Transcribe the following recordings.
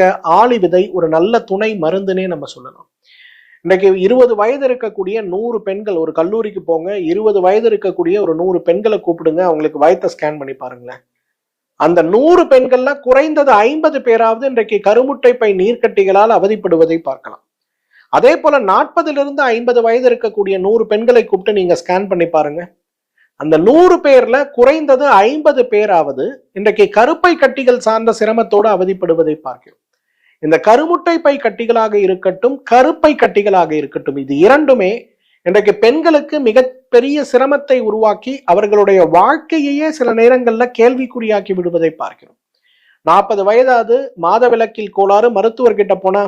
இருக்க ஆளி விதை ஒரு நல்ல துணை மருந்துன்னே நம்ம சொல்லலாம். இன்றைக்கு 20 வயது இருக்கக்கூடிய 100 பெண்கள் ஒரு கல்லூரிக்கு போங்க, 20 வயது இருக்கக்கூடிய ஒரு 100 பெண்களை கூப்பிடுங்க, அவங்களுக்கு வயத்தை ஸ்கேன் பண்ணி பாருங்களேன். அந்த 100 பெண்கள்ல குறைந்தது 50 பேராவது இன்றைக்கு கருமுட்டை பை நீர்க்கட்டிகளால் அவதிப்படுவதை பார்க்கலாம். அதே போல 40லிருந்து 50 வயது இருக்கக்கூடிய 100 பெண்களை கூப்பிட்டு நீங்க ஸ்கேன் பண்ணி பாருங்க. அந்த 100 பேர்ல குறைந்தது 50 பேராவது இன்றைக்கு கருப்பை கட்டிகள் சார்ந்த சிரமத்தோடு அவதிப்படுவதை பார்க்கிறோம். இந்த கருமுட்டை பை கட்டிகளாக இருக்கட்டும், கருப்பை கட்டிகளாக இருக்கட்டும், இது இரண்டுமே இன்றைக்கு பெண்களுக்கு மிகப்பெரிய சிரமத்தை உருவாக்கி அவர்களுடைய வாழ்க்கையையே சில நேரங்கள்ல கேள்விக்குறியாக்கி விடுவதை பார்க்கிறோம். 40 வயதாது மாதவிலக்கில் கோளாறு, மருத்துவர்கிட்ட போனா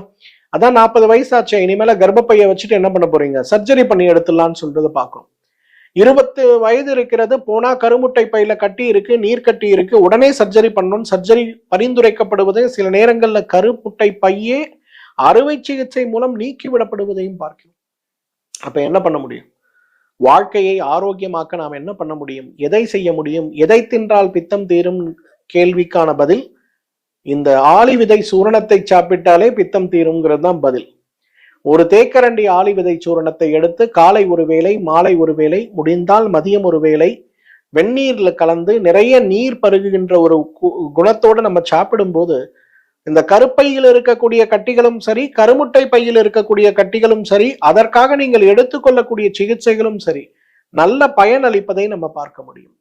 அதான் 40 வயசாச்சு, இனிமேல கர்ப்பப்பையை வச்சுட்டு என்ன பண்ண போறீங்க, சர்ஜரி பண்ணி எடுத்துடலாம்னு சொல்றதை பார்க்கிறோம். 20 வயது இருக்கிறது, போனா கருமுட்டை பையில கட்டி இருக்கு, நீர் கட்டி இருக்கு, உடனே சர்ஜரி பண்ணணும், சர்ஜரி பரிந்துரைக்கப்படுவது சில நேரங்கள்ல கருமுட்டை பையே அறுவை சிகிச்சை மூலம் நீக்கிவிடப்படுவதையும் பார்க்கிறோம். அப்ப என்ன பண்ண முடியும்? வாழ்க்கையை ஆரோக்கியமாக்க நாம் என்ன பண்ண முடியும்? எதை செய்ய முடியும்? எதை தின்றால் பித்தம் தீரும் கேள்விக்கான பதில் இந்த ஆளி விதை சூரணத்தை சாப்பிட்டாலே பித்தம் தீருங்கிறது தான் பதில். ஒரு தேக்கரண்டி ஆளி விதை சூரணத்தை எடுத்து காலை ஒரு வேளை, மாலை ஒரு வேளை, முடிந்தால் மதியம் ஒரு வேளை வெந்நீர்ல கலந்து நிறைய நீர் பருகுகின்ற ஒரு குணத்தோடு நம்ம சாப்பிடும் போது இந்த கருப்பையில் இருக்கக்கூடிய கட்டிகளும் சரி, கருமுட்டை பையில் இருக்கக்கூடிய கட்டிகளும் சரி, அதற்காக நீங்கள் எடுத்துக்கொள்ளக்கூடிய சிகிச்சைகளும் சரி, நல்ல பயன் அளிப்பதை நம்ம பார்க்க முடியும்.